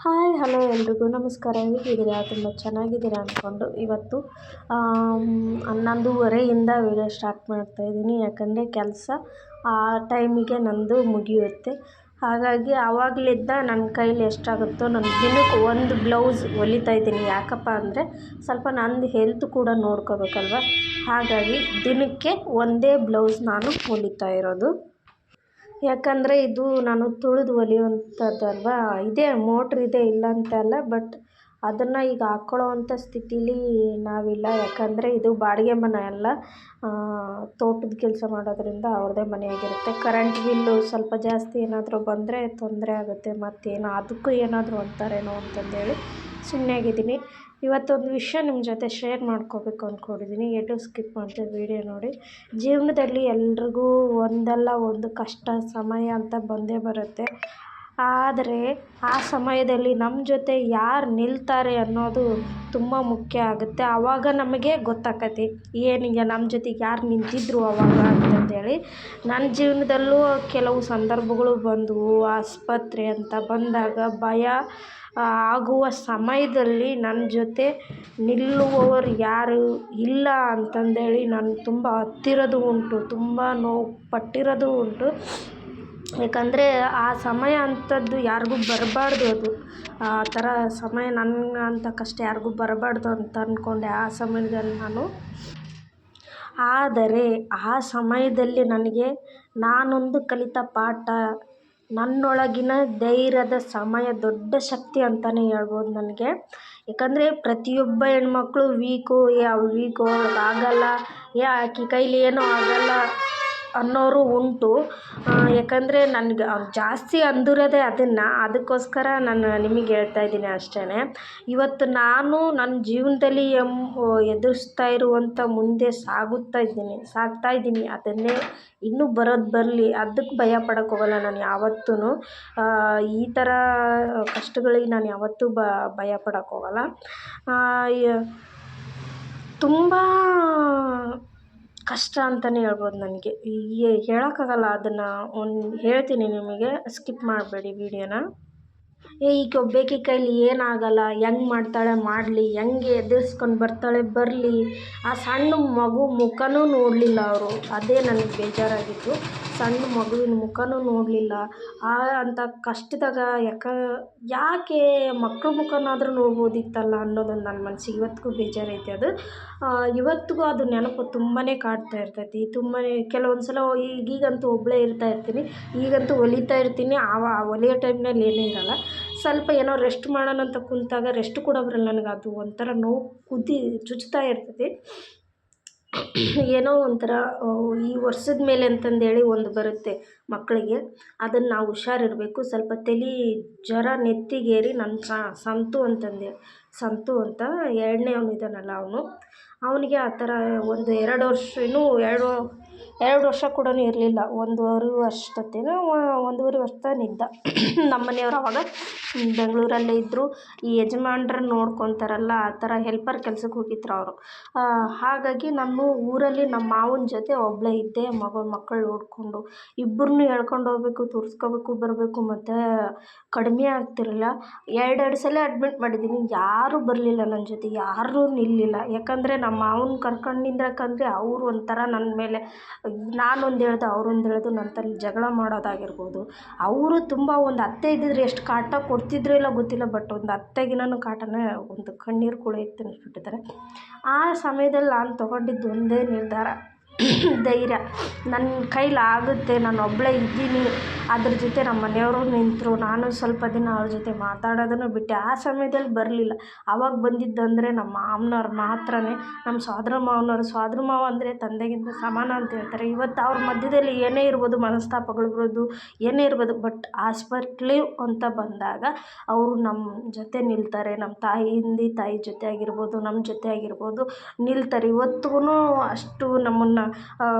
Hi hello ಎಲ್ರಿಗೂ ನಮಸ್ಕಾರ. ಹೇಗಿದ್ದೀರಾ? ತುಂಬ ಚೆನ್ನಾಗಿದ್ದೀರಾ ಅಂದ್ಕೊಂಡು ಇವತ್ತು 11:30ಇಂದ ವೀಡಿಯೋ ಸ್ಟಾರ್ಟ್ ಮಾಡ್ತಾಯಿದ್ದೀನಿ. ಯಾಕಂದರೆ ಕೆಲಸ ಆ ಟೈಮಿಗೆ ನಂದು ಮುಗಿಯುತ್ತೆ. ಹಾಗಾಗಿ ಆವಾಗಲಿದ್ದ ನನ್ನ ಕೈಲಿ ಎಷ್ಟಾಗುತ್ತೋ ನಾನು ದಿನಕ್ಕೆ ಒಂದು ಬ್ಲೌಸ್ ಹೊಲಿತಾ ಇದ್ದೀನಿ. ಯಾಕಪ್ಪ ಅಂದರೆ ಸ್ವಲ್ಪ ನಂದು ಹೆಲ್ತ್ ಕೂಡ ನೋಡ್ಕೋಬೇಕಲ್ವ. ಹಾಗಾಗಿ ದಿನಕ್ಕೆ ಒಂದೇ ಬ್ಲೌಸ್ ನಾನು ಹೊಲಿತಾ ಇರೋದು. ಯಾಕಂದರೆ ಇದು ನಾನು ತುಳಿದು ಹೊಲಿಯುವಂಥದ್ದಲ್ವ. ಇದೆ ಮೋಟ್ರ್ ಇದೆ, ಇಲ್ಲ ಅಂತ ಅಲ್ಲ, ಬಟ್ ಅದನ್ನು ಈಗ ಹಾಕ್ಕೊಳ್ಳೋ ಅಂಥ ಸ್ಥಿತಿಲಿ ನಾವಿಲ್ಲ. ಯಾಕಂದರೆ ಇದು ಬಾಡಿಗೆ ಮನೆ ಅಲ್ಲ, ತೋಟದ ಕೆಲಸ ಮಾಡೋದ್ರಿಂದ ಅವ್ರದ್ದೇ ಮನೆಯಾಗಿರುತ್ತೆ. ಕರೆಂಟ್ ಬಿಲ್ಲು ಸ್ವಲ್ಪ ಜಾಸ್ತಿ ಏನಾದರೂ ಬಂದರೆ ತೊಂದರೆ ಆಗುತ್ತೆ, ಮತ್ತೇನೋ ಅದಕ್ಕೂ ಏನಾದರೂ ಅಂತಾರೇನೋ ಅಂತಂದೇಳಿ ಸುಮ್ಮನೆ ಆಗಿದ್ದೀನಿ. ಇವತ್ತೊಂದು ವಿಷಯ ನಿಮ್ಮ ಜೊತೆ ಶೇರ್ ಮಾಡ್ಕೋಬೇಕು ಅಂದ್ಕೊಂಡಿದ್ದೀನಿ. ಸ್ಕಿಪ್ ಮಾಡಿದೆ ವಿಡಿಯೋ ನೋಡಿ. ಜೀವನದಲ್ಲಿ ಎಲ್ರಿಗೂ ಒಂದಲ್ಲ ಒಂದು ಕಷ್ಟ ಸಮಯ ಅಂತ ಬಂದೇ ಬರುತ್ತೆ. ಆದರೆ ಆ ಸಮಯದಲ್ಲಿ ನಮ್ಮ ಜೊತೆ ಯಾರು ನಿಲ್ತಾರೆ ಅನ್ನೋದು ತುಂಬ ಮುಖ್ಯ ಆಗುತ್ತೆ. ಆವಾಗ ನಮಗೆ ಗೊತ್ತಾಕತಿ ಏನೀಗ ನಮ್ಮ ಜೊತೆಗೆ ಯಾರು ನಿಂತಿದ್ರು ಆವಾಗ ಅಂತಂದೇಳಿ. ನನ್ನ ಜೀವನದಲ್ಲೂ ಕೆಲವು ಸಂದರ್ಭಗಳು ಬಂದವು. ಆಸ್ಪತ್ರೆ ಅಂತ ಬಂದಾಗ ಭಯ ಆಗುವ ಸಮಯದಲ್ಲಿ ನನ್ನ ಜೊತೆ ನಿಲ್ಲುವವರು ಯಾರು ಇಲ್ಲ ಅಂತಂದೇಳಿ ನಾನು ತುಂಬ ಹತ್ತಿರೋದು ಉಂಟು, ತುಂಬ ನೋವು ಪಟ್ಟಿರೋದು ಉಂಟು. ಯಾಕಂದರೆ ಆ ಸಮಯ ಅಂಥದ್ದು ಯಾರಿಗೂ ಬರಬಾರ್ದು. ಅದು ಆ ಥರ ಸಮಯ ನನಗಂಥ ಕಷ್ಟ ಯಾರಿಗೂ ಬರಬಾರ್ದು ಅಂತ ಅಂದ್ಕೊಂಡೆ ಆ ಸಮಯದಲ್ಲಿ ನಾನು. ಆದರೆ ಆ ಸಮಯದಲ್ಲಿ ನನಗೆ ನಾನೊಂದು ಕಲಿತ ಪಾಠ, ನನ್ನೊಳಗಿನ ಧೈರ್ಯದ ಸಮಯ ದೊಡ್ಡ ಶಕ್ತಿ ಅಂತಲೇ ಹೇಳ್ಬೋದು ನನಗೆ. ಯಾಕಂದರೆ ಪ್ರತಿಯೊಬ್ಬ ಹೆಣ್ಮಕ್ಳು ವೀಕು, ಅವ್ಳು ವೀಕು, ಆಗಲ್ಲ, ಆಕೆ ಕೈಲಿ ಏನೂ ಆಗಲ್ಲ ಅನ್ನೋರು ಉಂಟು. ಯಾಕಂದರೆ ನನಗೆ ಜಾಸ್ತಿ ಅಂದಿರೋದೇ ಅದನ್ನು. ಅದಕ್ಕೋಸ್ಕರ ನಾನು ನಿಮಗೆ ಹೇಳ್ತಾ ಇದ್ದೀನಿ ಅಷ್ಟೇ. ಇವತ್ತು ನಾನು ನನ್ನ ಜೀವನದಲ್ಲಿ ಎದುರಿಸ್ತಾ ಇರುವಂಥ ಮುಂದೆ ಸಾಗ್ತಾ ಇದ್ದೀನಿ. ಅದನ್ನೇ ಇನ್ನೂ ಬರೋದು ಬರಲಿ, ಅದಕ್ಕೆ ಭಯ ಪಡೋಕ್ಕೆ ಹೋಗಲ್ಲ ನಾನು ಯಾವತ್ತೂ. ಈ ಥರ ಕಷ್ಟಗಳಿಗೆ ನಾನು ಯಾವತ್ತೂ ಭಯ ಪಡೋಕ್ಕೆ ಹೋಗಲ್ಲ. ತುಂಬ ಕಷ್ಟ ಅಂತಲೇ ಹೇಳ್ಬೋದು ನನಗೆ. ಹೇಳೋಕ್ಕಾಗಲ್ಲ, ಅದನ್ನು ಹೇಳ್ತೀನಿ ನಿಮಗೆ, ಸ್ಕಿಪ್ ಮಾಡಬೇಡಿ ವಿಡಿಯೋನ. ಈಗ ಒಬ್ಬೇಕಿ ಕೈಲಿ ಏನಾಗಲ್ಲ, ಹೆಂಗೆ ಮಾಡ್ತಾಳೆ ಮಾಡಲಿ, ಹೆಂಗೆ ಎದುರಿಸ್ಕೊಂಡು ಬರ್ತಾಳೆ ಬರಲಿ. ಆ ಸಣ್ಣ ಮಗು ಮುಖನೂ ನೋಡಲಿಲ್ಲ ಅವರು. ಅದೇ ನನಗೆ ಬೇಜಾರಾಗಿತ್ತು. ಸಣ್ಣ ಮಗುವಿನ ಮುಖನೂ ನೋಡಲಿಲ್ಲ. ಅಂಥ ಕಷ್ಟದಾಗ ಯಾಕೆ ಮಕ್ಕಳ ಮುಖನಾದರೂ ನೋಡ್ಬೋದಿತ್ತಲ್ಲ ಅನ್ನೋದೊಂದು ನನ್ನ ಮನಸ್ಸಿಗೆ ಇವತ್ತಿಗೂ ಬೇಜಾರೈತೆ. ಅದು ಇವತ್ತಿಗೂ ಅದು ನೆನಪು ತುಂಬಾ ಕಾಡ್ತಾ ಇರ್ತೈತಿ. ತುಂಬಾ ಕೆಲವೊಂದು ಸಲ ಈಗಂತೂ ಒಬ್ಬಳೇ ಇರ್ತೀನಿ. ಈಗಂತೂ ಹೊಲಿತಾ ಇರ್ತೀನಿ. ಹೊಲಿಯೋ ಟೈಮ್ನಲ್ಲಿ ಏನೂ ಇರಲ್ಲ. ಸ್ವಲ್ಪ ಏನೋ ರೆಸ್ಟ್ ಮಾಡೋಣ ಅಂತ ಕುಂತಾಗ ರೆಸ್ಟ್ ಕೂಡ ಬರಲ್ಲ ನನಗೆ. ಅದು ಒಂಥರ ನೋವು ಚುಚ್ತಾ ಇರ್ತೈತಿ. ಏನೋ ಒಂಥರ ಈ ವರ್ಷದ ಮೇಲೆ ಅಂತಂದೇಳಿ ಒಂದು ಬರುತ್ತೆ ಮಕ್ಕಳಿಗೆ, ಅದನ್ನು ನಾವು ಹುಷಾರಿರಬೇಕು. ಸ್ವಲ್ಪ ತಲೆ ಜ್ವರ ನೆತ್ತಿಗೇರಿ ನನ್ನ ಸಂತು ಅಂತ 2ನೇ ಇದ್ದಾನಲ್ಲ ಅವನಿಗೆ ಆ ಥರ ಒಂದು 2 ವರ್ಷ, ಇನ್ನೂ 2 ವರ್ಷ ಕೂಡ ಇರಲಿಲ್ಲ, 1.5 ವರ್ಷದನಿದ್ದ. ನಮ್ಮ ಮನೆಯವರು ಅವಾಗ ಬೆಂಗಳೂರಲ್ಲೇ ಇದ್ದರು. ಈ ಯಜಮಾನ್ರನ್ನ ನೋಡ್ಕೊತಾರಲ್ಲ, ಆ ಥರ ಹೆಲ್ಪರ್ ಕೆಲ್ಸಕ್ಕೆ ಹೋಗಿದ್ರು ಅವರು. ಹಾಗಾಗಿ ನಮ್ಮ ಊರಲ್ಲಿ ನಮ್ಮ ಮಾವನ ಜೊತೆ ಒಬ್ಬಳೇ ಇದ್ದೆ. ಮಕ್ಕಳು ನೋಡಿಕೊಂಡು ಇಬ್ಬರನ್ನೂ ಹೇಳ್ಕೊಂಡು ಹೋಗ್ಬೇಕು, ತೋರಿಸ್ಕೋಬೇಕು, ಬರಬೇಕು. ಮತ್ತು ಕಡಿಮೆ ಆಗ್ತಿರಲಿಲ್ಲ. 2 ಸಲ ಅಡ್ಮಿಟ್ ಮಾಡಿದ್ದೀನಿ. ಯಾರೂ ಬರಲಿಲ್ಲ ನನ್ನ ಜೊತೆ, ಯಾರೂ ನಿಲ್ಲಿಲ್ಲ. ಯಾಕಂದರೆ ನಮ್ಮ ಮಾವನ ಕರ್ಕೊಂಡು ನಿಂದ್ರಕ್ಕಂದರೆ ಅವರು ಒಂಥರ ನನ್ನ ಮೇಲೆ, ನಾನೊಂದು ಹೇಳ್ದೆ ಅವರೊಂದು ಹೇಳೋದು, ನನ್ನ ತಲೆ ಜಗಳ ಮಾಡೋದಾಗಿರ್ಬೋದು. ಅವರು ತುಂಬ ಒಂದು ಅತ್ತೆ ಇದ್ದಿದ್ರೆ ಎಷ್ಟು ಕಾಟ ಕೊಡ್ತಿದ್ರೋ ಇಲ್ಲ ಗೊತ್ತಿಲ್ಲ, ಬಟ್ ಒಂದು ಅತ್ತೆಗಿನೂ ಕಾಟನೇ, ಒಂದು ಕಣ್ಣೀರು ಕೂಡ ತಿನ್ನಿಸ್ಬಿಟ್ಟಿದ್ದಾರೆ. ಆ ಸಮಯದಲ್ಲಿ ನಾನು ತೊಗೊಂಡಿದ್ದು ಒಂದೇ ನಿರ್ಧಾರ, ಧೈರ್ಯ. ನನ್ನ ಕೈಲಿ ಆಗುತ್ತೆ, ನಾನು ಒಬ್ಬಳೇ ಇದ್ದೀನಿ. ಅದ್ರ ಜೊತೆ ನಮ್ಮ ಮನೆಯವರು ನಿಂತರು. ನಾನು ಸ್ವಲ್ಪ ದಿನ ಅವ್ರ ಜೊತೆ ಮಾತಾಡೋದನ್ನು ಬಿಟ್ಟೆ. ಆ ಸಮಯದಲ್ಲಿ ಬರಲಿಲ್ಲ. ಆವಾಗ ಬಂದಿದ್ದಂದರೆ ನಮ್ಮ ಮಾವನವ್ರು ಮಾತ್ರನೇ. ನಮ್ಮ ಸೋದರ ಮಾವ ಅಂದರೆ ತಂದೆಗಿಂತ ಸಮಾನ ಅಂತ ಹೇಳ್ತಾರೆ. ಇವತ್ತು ಅವ್ರ ಮಧ್ಯದಲ್ಲಿ ಏನೇ ಇರ್ಬೋದು, ಮನಸ್ತಾಪಗಳು ಇರ್ಬೋದು, ಏನೇ ಇರ್ಬೋದು, ಬಟ್ ಹಾಸ್ಪಿಟ್ಲು ಅಂತ ಬಂದಾಗ ಅವರು ನಮ್ಮ ಜೊತೆ ನಿಲ್ತಾರೆ. ನಮ್ಮ ತಾಯಿ ಜೊತೆ ಆಗಿರ್ಬೋದು, ನಮ್ಮ ಜೊತೆ ಆಗಿರ್ಬೋದು ನಿಲ್ತಾರೆ. ಇವತ್ತಿಗೂ ಅಷ್ಟು ನಮ್ಮನ್ನು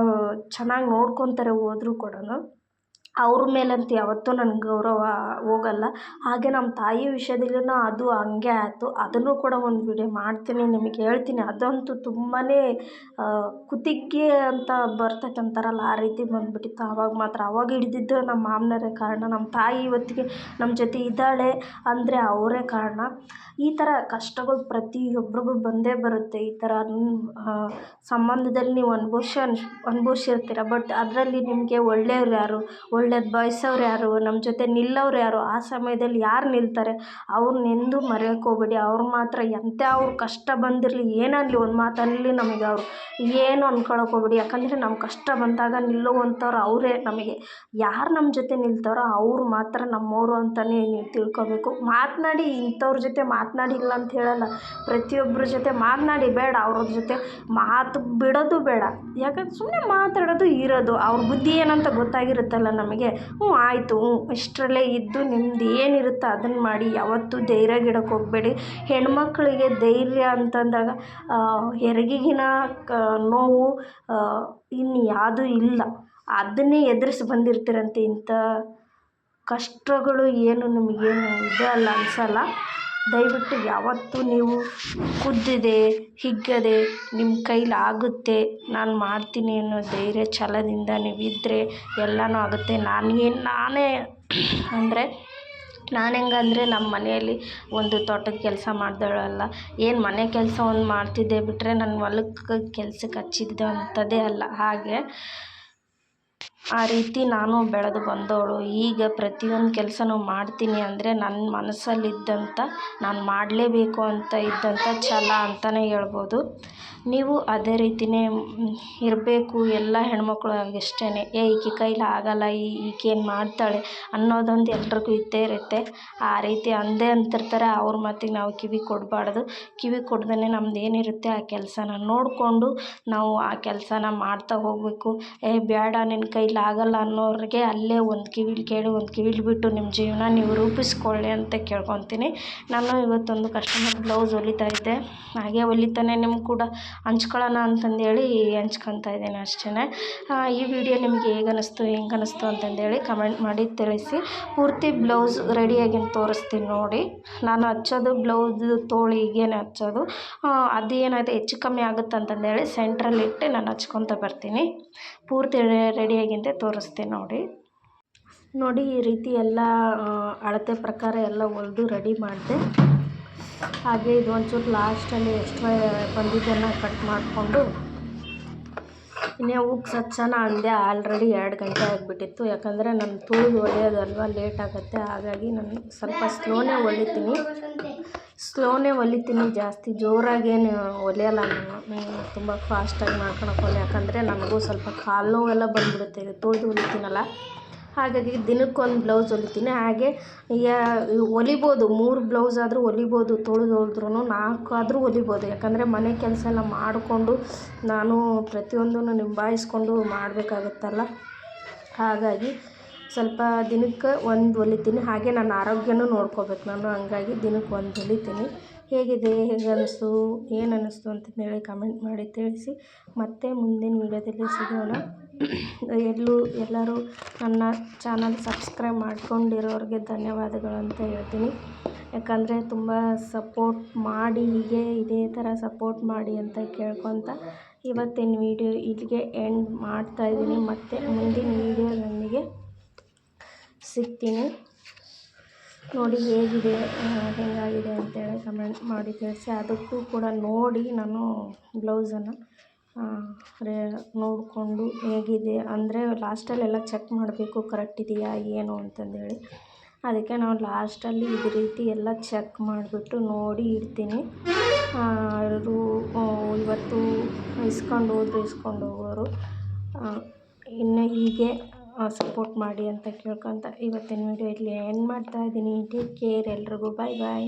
ಚೆನ್ನಾಗಿ ನೋಡ್ಕೊತಾರೆ ಹೋದರೂ ಕೂಡ. ಅವ್ರ ಮೇಲಂತೂ ಯಾವತ್ತೂ ನನ್ಗೆ ಗೌರವ ಹೋಗಲ್ಲ. ಹಾಗೆ ನಮ್ಮ ತಾಯಿ ವಿಷಯದಲ್ಲೂ ಅದು ಹಂಗೆ ಆಯ್ತು. ಅದನ್ನು ಕೂಡ ಒಂದು ವಿಡಿಯೋ ಮಾಡ್ತೀನಿ, ನಿಮಗೆ ಹೇಳ್ತೀನಿ. ಅದಂತೂ ತುಂಬಾ ಕುತ್ತಿಗೆ ಅಂತ ಬರ್ತೈತೆ ಅಂತಾರಲ್ಲ, ಆ ರೀತಿ ಬಂದುಬಿಟ್ಟಿತ್ತು. ಆವಾಗ ಮಾತ್ರ ಅವಾಗ ಹಿಡ್ದಿದ್ದು ನಮ್ಮ ಮಾಮನವರೇ ಕಾರಣ. ನಮ್ಮ ತಾಯಿ ಇವತ್ತಿಗೆ ನಮ್ಮ ಜೊತೆ ಇದ್ದಾಳೆ ಅಂದರೆ ಅವರೇ ಕಾರಣ. ಈ ಥರ ಕಷ್ಟಗಳು ಪ್ರತಿಯೊಬ್ಬರಿಗೂ ಬಂದೇ ಬರುತ್ತೆ. ಈ ಥರ ಸಂಬಂಧದಲ್ಲಿ ನೀವು ಅನುಭವಿಸಿರ್ತೀರ. ಬಟ್ ಅದರಲ್ಲಿ ನಿಮಗೆ ಒಳ್ಳೆಯವ್ರು ಯಾರು, ಒಳ್ಳೇದು ಬಯಸೋರು ಯಾರು, ನಮ್ಮ ಜೊತೆ ನಿಲ್ಲೋರು ಯಾರು, ಆ ಸಮಯದಲ್ಲಿ ಯಾರು ನಿಲ್ತಾರೆ ಅವ್ರನ್ನೆಂದೂ ಮರೆಯೋಕೆ ಹೋಗ್ಬೇಡಿ. ಅವ್ರು ಮಾತ್ರ ಎಂಥ ಅವ್ರ ಕಷ್ಟ ಬಂದಿರಲಿ, ಏನನ್ನಲಿ, ಒಂದು ಮಾತಲ್ಲಿ ನಮಗೆ ಅವರು ಏನು ಅಂದ್ಕೊಳಕ್ಕೆ ಹೋಗ್ಬೇಡಿ. ಯಾಕಂದರೆ ನಮ್ಮ ಕಷ್ಟ ಬಂದಾಗ ನಿಲ್ಲುವಂಥವ್ರು ಅವರೇ. ನಮಗೆ ಯಾರು ನಮ್ಮ ಜೊತೆ ನಿಲ್ತಾರೋ ಅವ್ರು ಮಾತ್ರ ನಮ್ಮವರು ಅಂತಲೇ ನೀವು ತಿಳ್ಕೊಬೇಕು. ಮಾತನಾಡಿ, ಇಂಥವ್ರ ಜೊತೆ ಮಾತನಾಡಿಲ್ಲ ಅಂತ ಹೇಳಲ್ಲ, ಪ್ರತಿಯೊಬ್ಬರ ಜೊತೆ ಮಾತನಾಡಿ, ಬೇಡ ಅವ್ರ ಜೊತೆ ಮಾತು ಬಿಡೋದು ಬೇಡ. ಯಾಕಂದ್ರೆ ಸುಮ್ಮನೆ ಮಾತಾಡೋದು ಇರೋದು, ಅವ್ರ ಬುದ್ಧಿ ಏನಂತ ಗೊತ್ತಾಗಿರುತ್ತಲ್ಲ ನಮಗೆ. ಆಯಿತು, ಇಷ್ಟರಲ್ಲೇ ಇದ್ದು ನಿಮ್ದು ಏನಿರುತ್ತೋ ಅದನ್ನು ಮಾಡಿ. ಯಾವತ್ತೂ ಧೈರ್ಯಗೆಡಕ್ಕೆ ಹೋಗಬೇಡಿ. ಹೆಣ್ಮಕ್ಳಿಗೆ ಧೈರ್ಯ ಅಂತಂದಾಗ ಹೆರಿಗೆಗಿನ ನೋವು ಇನ್ನು ಯಾವುದೂ ಇಲ್ಲ. ಅದನ್ನೇ ಎದುರಿಸಿ ಬಂದಿರ್ತೀರಂತೆ. ಇಂಥ ಕಷ್ಟಗಳು ಏನು ನಿಮಗೇನು ಇದೆ ಅಲ್ಲ ಅನಿಸಲ್ಲ. ದಯವಿಟ್ಟು ಯಾವತ್ತೂ ನೀವು ಕುದ್ದಿದೆ, ಹಿಗ್ಗದೆ, ನಿಮ್ಮ ಕೈಲಾಗುತ್ತೆ, ನಾನು ಮಾಡ್ತೀನಿ ಅನ್ನೋ ಧೈರ್ಯ ಛಲದಿಂದ ನೀವಿದ್ದರೆ ಎಲ್ಲನೂ ಆಗುತ್ತೆ. ನಾನೇ ಅಂದರೆ ನಾನು ಹೆಂಗಂದರೆ ನಮ್ಮ ಮನೆಯಲ್ಲಿ ಒಂದು ತೋಟದ ಕೆಲಸ ಮಾಡಿದವಳಲ್ಲ, ಏನು ಮನೆ ಕೆಲಸ ಒಂದು ಮಾಡ್ತಿದ್ದೆ ಬಿಟ್ಟರೆ ನನ್ನ ಹೊಲಕ್ಕೆ ಕೆಲ್ಸಕ್ಕೆ ಹಚ್ಚಿದ್ದೆ ಅಂಥದ್ದೇ ಅಲ್ಲ. ಹಾಗೆ ಆ ರೀತಿ ನಾನು ಬೆಳೆದು ಬಂದವಳು. ಈಗ ಪ್ರತಿಯೊಂದು ಕೆಲಸನೂ ಮಾಡ್ತೀನಿ ಅಂದರೆ ನನ್ನ ಮನಸ್ಸಲ್ಲಿದ್ದಂಥ, ನಾನು ಮಾಡಲೇಬೇಕು ಅಂತ ಇದ್ದಂಥ ಛಲ ಅಂತಲೇ ಹೇಳ್ಬೋದು. ನೀವು ಅದೇ ರೀತಿಯೇ ಇರಬೇಕು. ಎಲ್ಲ ಹೆಣ್ಮಕ್ಳು ಅಷ್ಟೇ, ಈಕೆ ಕೈಲಿ ಆಗಲ್ಲ, ಈಕೇನು ಮಾಡ್ತಾಳೆ ಅನ್ನೋದೊಂದು ಎಲ್ರಿಗೂ ಇದ್ದೇ ಇರುತ್ತೆ. ಆ ರೀತಿ ಅಂದೇ ಅಂತಿರ್ತಾರೆ. ಅವ್ರ ಮಾತಿಗೆ ನಾವು ಕಿವಿ ಕೊಡಬಾರ್ದು. ಕಿವಿ ಕೊಡ್ದೇ ನಮ್ದು ಏನಿರುತ್ತೆ ಆ ಕೆಲಸನ ನೋಡಿಕೊಂಡು ನಾವು ಆ ಕೆಲಸನ ಮಾಡ್ತಾ ಹೋಗಬೇಕು. ಬೇಡ, ನಿನ್ನ ಕೈಲಿ ಆಗಲ್ಲ ಅನ್ನೋರಿಗೆ ಅಲ್ಲೇ ಒಂದು ಕಿವಿಲಿ ಕೇಳಿ ಒಂದು ಕಿವಿಲಿ ಬಿಟ್ಟು ನಿಮ್ಮ ಜೀವನ ನೀವು ರೂಪಿಸ್ಕೊಳ್ಳಿ ಅಂತ ಕೇಳ್ಕೊತೀನಿ. ನಾನು ಇವತ್ತೊಂದು ಕಸ್ಟಮರ್ ಬ್ಲೌಸ್ ಹೊಲಿತಾ ಇದ್ದೆ. ಹಾಗೆ ಹೊಲಿತಾನೆ ನಿಮ್ಗೆ ಕೂಡ ಹಂಚ್ಕೊಳ್ಳೋಣ ಅಂತಂದೇಳಿ ಹಂಚ್ಕೊತಾ ಇದ್ದೀನಿ ಅಷ್ಟೇ. ಈ ವಿಡಿಯೋ ನಿಮಗೆ ಹೇಗೆ ಅನ್ನಿಸ್ತು, ಹೆಂಗೆ ಅನ್ನಿಸ್ತು ಅಂತಂದೇಳಿ ಕಮೆಂಟ್ ಮಾಡಿ ತಿಳಿಸಿ. ಪೂರ್ತಿ ಬ್ಲೌಸ್ ರೆಡಿಯಾಗಿ ತೋರಿಸ್ತೀನಿ ನೋಡಿ. ನಾನು ಹಚ್ಚೋದು ಬ್ಲೌಸ್ ತೋಳಿಗೇನೆ ಹಚ್ಚೋದು. ಅದು ಏನಾಗುತ್ತೆ ಹೆಚ್ಚು ಕಮ್ಮಿ ಆಗುತ್ತೆ ಅಂತಂದೇಳಿ ಸೆಂಟ್ರಲ್ಲಿ ಇಟ್ಟು ನಾನು ಹಚ್ಕೊತ ಬರ್ತೀನಿ. ಪೂರ್ತಿ ರೆಡಿಯಾಗಿಂತ ತೋರಿಸ್ತೀನಿ ನೋಡಿ. ಈ ರೀತಿ ಎಲ್ಲ ಅಳತೆ ಪ್ರಕಾರ ಎಲ್ಲ ಹೊಲಿದು ರೆಡಿ ಮಾಡಿದೆ. ಹಾಗೆ ಇದು ಒಂಚೂರು ಲಾಸ್ಟಲ್ಲಿ ಎಕ್ಸ್ಟ್ರಾ ಬಂದಿದ್ದನ್ನು ಕಟ್ ಮಾಡಿಕೊಂಡು ಇನ್ನೇ ಉಕ್ಸ್ ಹಚ್ಚೋಣ ಅಂದೆ. ಆಲ್ರೆಡಿ 2 ಗಂಟೆ ಆಗಿಬಿಟ್ಟಿತ್ತು. ಯಾಕಂದರೆ ನನ್ನ ತುಳಿದು ಹೊಲಿಯೋದಲ್ವ, ಲೇಟ್ ಆಗುತ್ತೆ. ಹಾಗಾಗಿ ನಾನು ಸ್ವಲ್ಪ ಸ್ಲೋನೇ ಹೊಲಿತೀನಿ. ಜಾಸ್ತಿ ಜೋರಾಗೇನು ಹೊಲಿಯಲ್ಲ ನಾನು, ತುಂಬ ಫಾಸ್ಟಾಗಿ ಮಾಡ್ಕೊಳಕ್ಕೆ. ಯಾಕಂದರೆ ನನಗೂ ಸ್ವಲ್ಪ ಕಾಲು ನೋವೆಲ್ಲ ಬಂದುಬಿಡುತ್ತೆ ಇದು ತುಳಿದು ಹೊಲಿತೀನಲ್ಲ. ಹಾಗಾಗಿ ದಿನಕ್ಕೊಂದು ಬ್ಲೌಸ್ ಹೊಲಿತೀನಿ. ಹಾಗೆ ಹೊಲಿಬೋದು, 3 ಬ್ಲೌಸ್ ಆದರೂ ಹೊಲಿಬೋದು. ತುಳಿದು ಹೊಲಿದ್ರೂ 4 ಆದರೂ ಹೊಲಿಬೋದು. ಯಾಕಂದರೆ ಮನೆ ಕೆಲಸ ಎಲ್ಲ ಮಾಡಿಕೊಂಡು ನಾನು ಪ್ರತಿಯೊಂದನ್ನು ನಿಭಾಯಿಸ್ಕೊಂಡು ಮಾಡಬೇಕಾಗುತ್ತಲ್ಲ. ಹಾಗಾಗಿ ಸ್ವಲ್ಪ ದಿನಕ್ಕೆ 1 ಹೊಲಿತೀನಿ. ಹಾಗೆ ನನ್ನ ಆರೋಗ್ಯನೂ ನೋಡ್ಕೋಬೇಕು ನಾನು. ಹಂಗಾಗಿ ದಿನಕ್ಕೆ 1 ಹೊಲಿತೀನಿ. ಹೇಗಿದೆ, ಹೇಗೆ ಅನ್ನಿಸ್ತು, ಏನು ಅನ್ನಿಸ್ತು ಅಂತಂದೇಳಿ ಕಮೆಂಟ್ ಮಾಡಿ ತಿಳಿಸಿ. ಮತ್ತೆ ಮುಂದಿನ ವೀಡಿಯೋದಲ್ಲಿ ಸಿಗೋಣ. ಎಲ್ಲರೂ ನನ್ನ ಚಾನಲ್ ಸಬ್ಸ್ಕ್ರೈಬ್ ಮಾಡ್ಕೊಂಡಿರೋರಿಗೆ ಧನ್ಯವಾದಗಳು ಅಂತ ಹೇಳ್ತೀನಿ. ಯಾಕಂದರೆ ತುಂಬ ಸಪೋರ್ಟ್ ಮಾಡಿ, ಇದೇ ಥರ ಸಪೋರ್ಟ್ ಮಾಡಿ ಅಂತ ಕೇಳ್ಕೊತ ಇವತ್ತಿನ ವೀಡಿಯೋ ಇಲ್ಲಿಗೆ ಎಂಡ್ ಮಾಡ್ತಾಯಿದ್ದೀನಿ. ಮತ್ತು ಮುಂದಿನ ವೀಡಿಯೋದೊಂದಿಗೆ ಸಿಗ್ತೀನಿ. ನೋಡಿ ಹೇಗಿದೆ, ಹೇಗಾಗಿದೆ ಅಂತೇಳಿ ಕಮೆಂಟ್ ಮಾಡಿ ತಿಳಿಸಿ. ಅದಕ್ಕೂ ಕೂಡ ನೋಡಿ ನಾನು ಬ್ಲೌಸನ್ನು ನೋಡಿಕೊಂಡು ಹೇಗಿದೆ ಅಂದರೆ ಲಾಸ್ಟಲ್ಲೆಲ್ಲ ಚೆಕ್ ಮಾಡಬೇಕು ಕರೆಕ್ಟ್ ಇದೆಯಾ ಏನು ಅಂತಂದೇಳಿ. ಅದಕ್ಕೆ ನಾವು ಲಾಸ್ಟಲ್ಲಿ ಇದು ರೀತಿ ಎಲ್ಲ ಚೆಕ್ ಮಾಡಿಬಿಟ್ಟು ನೋಡಿ ಇಡ್ತೀನಿ. ಇವತ್ತು ಇಸ್ಕೊಂಡು ಹೋಗೋರು ಇನ್ನು ಹೀಗೆ ಸಪೋರ್ಟ್ ಮಾಡಿ ಅಂತ ಕೇಳ್ಕೊತ ಇವತ್ತಿನ ವೀಡಿಯೋ ಇಲ್ಲಿ ಎಂಡ್ ಮಾಡ್ತಾಯಿದ್ದೀನಿ. ಟೇಕ್ ಕೇರ್ ಎಲ್ರಿಗೂ. ಬಾಯ್.